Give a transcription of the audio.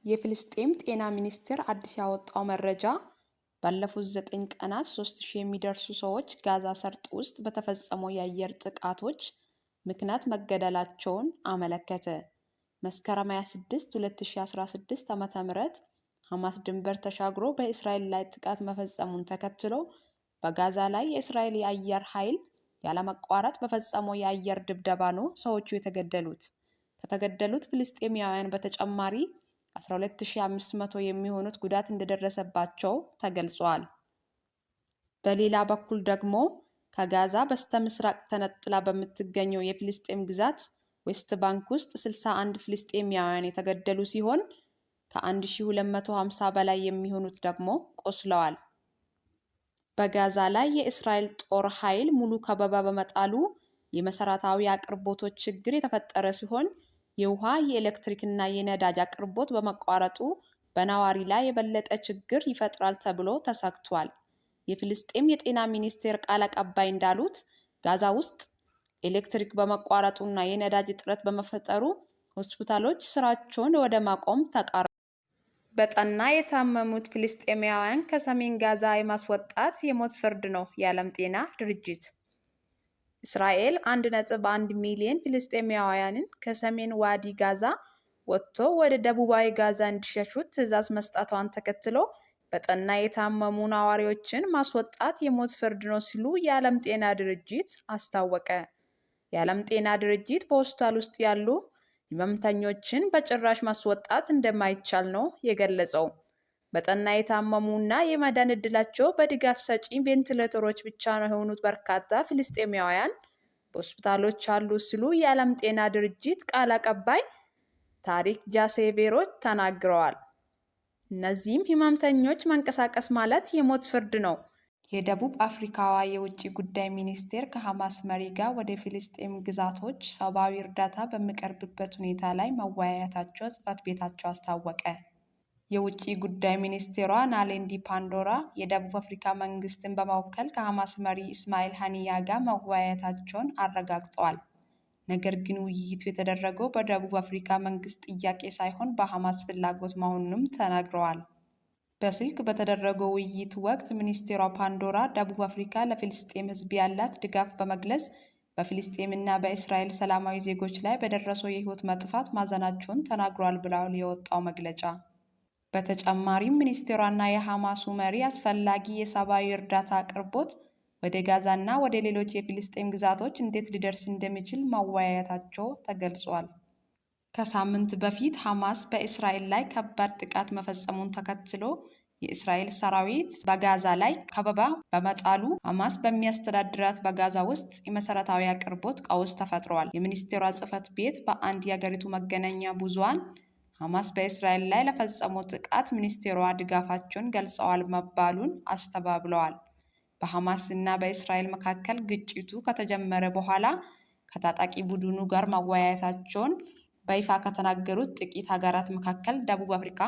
የፍልስጤም ጤና ሚኒስቴር አዲስ ያወጣው መረጃ ባለፉት 9 ቀናት 3000 የሚደርሱ ሰዎች ጋዛ ሰርጥ ውስጥ በተፈጸሙ የአየር ጥቃቶች ምክንያት መገደላቸውን አመለከተ። መስከረም 26 2016 ዓ.ም ሐማስ ድንበር ተሻግሮ በእስራኤል ላይ ጥቃት መፈጸሙን ተከትሎ በጋዛ ላይ የእስራኤል የአየር ኃይል ያለማቋረጥ በፈጸመው የአየር ድብደባ ነው ሰዎቹ የተገደሉት። ከተገደሉት ፍልስጤማውያን በተጨማሪ 12500 የሚሆኑት ጉዳት እንደደረሰባቸው ተገልጿል። በሌላ በኩል ደግሞ ከጋዛ በስተምስራቅ ተነጥላ በምትገኘው የፍልስጤም ግዛት ዌስት ባንክ ውስጥ 61 ፍልስጤማውያን የተገደሉ ሲሆን ከ1250 በላይ የሚሆኑት ደግሞ ቆስለዋል። በጋዛ ላይ የእስራኤል ጦር ኃይል ሙሉ ከበባ በመጣሉ የመሰረታዊ አቅርቦቶች ችግር የተፈጠረ ሲሆን የውሃ፣ የኤሌክትሪክና የነዳጅ አቅርቦት በመቋረጡ በነዋሪ ላይ የበለጠ ችግር ይፈጥራል ተብሎ ተሰግቷል። የፍልስጤም የጤና ሚኒስቴር ቃል አቀባይ እንዳሉት ጋዛ ውስጥ ኤሌክትሪክ በመቋረጡና የነዳጅ እጥረት በመፈጠሩ ሆስፒታሎች ስራቸውን ወደ ማቆም ተቃርበዋል። በጠና የታመሙት ፍልስጤማውያን ከሰሜን ጋዛ የማስወጣት የሞት ፍርድ ነው የዓለም ጤና ድርጅት። እስራኤል 1.1 ሚሊዮን ፍልስጤማውያንን ከሰሜን ዋዲ ጋዛ ወጥቶ ወደ ደቡባዊ ጋዛ እንዲሸሹ ትዕዛዝ መስጠቷን ተከትሎ በጠና የታመሙ ነዋሪዎችን ማስወጣት የሞት ፍርድ ነው ሲሉ የዓለም ጤና ድርጅት አስታወቀ። የዓለም ጤና ድርጅት በሆስፒታል ውስጥ ያሉ ህመምተኞችን በጭራሽ ማስወጣት እንደማይቻል ነው የገለጸው። በጠና የታመሙና የመዳን ዕድላቸው በድጋፍ ሰጪ ቬንቲሌተሮች ብቻ ነው የሆኑት በርካታ ፍልስጤማውያን በሆስፒታሎች አሉ ሲሉ የዓለም ጤና ድርጅት ቃል አቀባይ ታሪክ ጃሴቬሮች ተናግረዋል። እነዚህም ህመምተኞች መንቀሳቀስ ማለት የሞት ፍርድ ነው። የደቡብ አፍሪካዋ የውጭ ጉዳይ ሚኒስቴር ከሐማስ መሪ ጋር ወደ ፍልስጤም ግዛቶች ሰብአዊ እርዳታ በሚቀርብበት ሁኔታ ላይ መወያየታቸው ጽሕፈት ቤታቸው አስታወቀ። የውጭ ጉዳይ ሚኒስቴሯ ናሌንዲ ፓንዶራ የደቡብ አፍሪካ መንግስትን በመወከል ከሐማስ መሪ ኢስማኤል ሀኒያ ጋር መወያየታቸውን አረጋግጠዋል። ነገር ግን ውይይቱ የተደረገው በደቡብ አፍሪካ መንግስት ጥያቄ ሳይሆን በሐማስ ፍላጎት መሆኑንም ተናግረዋል። በስልክ በተደረገው ውይይት ወቅት ሚኒስቴሯ ፓንዶራ ደቡብ አፍሪካ ለፍልስጤም ህዝብ ያላት ድጋፍ በመግለጽ በፍልስጤምና በእስራኤል ሰላማዊ ዜጎች ላይ በደረሰው የህይወት መጥፋት ማዘናቸውን ተናግረዋል ብለዋል የወጣው መግለጫ። በተጨማሪም ሚኒስቴሯና የሐማሱ መሪ አስፈላጊ የሰብአዊ እርዳታ አቅርቦት ወደ ጋዛና ወደ ሌሎች የፍልስጤም ግዛቶች እንዴት ሊደርስ እንደሚችል መወያየታቸው ተገልጿል። ከሳምንት በፊት ሐማስ በእስራኤል ላይ ከባድ ጥቃት መፈጸሙን ተከትሎ የእስራኤል ሰራዊት በጋዛ ላይ ከበባ በመጣሉ ሐማስ በሚያስተዳድራት በጋዛ ውስጥ የመሰረታዊ አቅርቦት ቀውስ ተፈጥሯል። የሚኒስቴሯ ጽሕፈት ቤት በአንድ የአገሪቱ መገናኛ ብዙሃን ሐማስ በእስራኤል ላይ ለፈጸመው ጥቃት ሚኒስቴሯ ድጋፋቸውን ገልጸዋል መባሉን አስተባብለዋል። በሐማስ እና በእስራኤል መካከል ግጭቱ ከተጀመረ በኋላ ከታጣቂ ቡድኑ ጋር መወያየታቸውን በይፋ ከተናገሩት ጥቂት ሀገራት መካከል ደቡብ አፍሪካ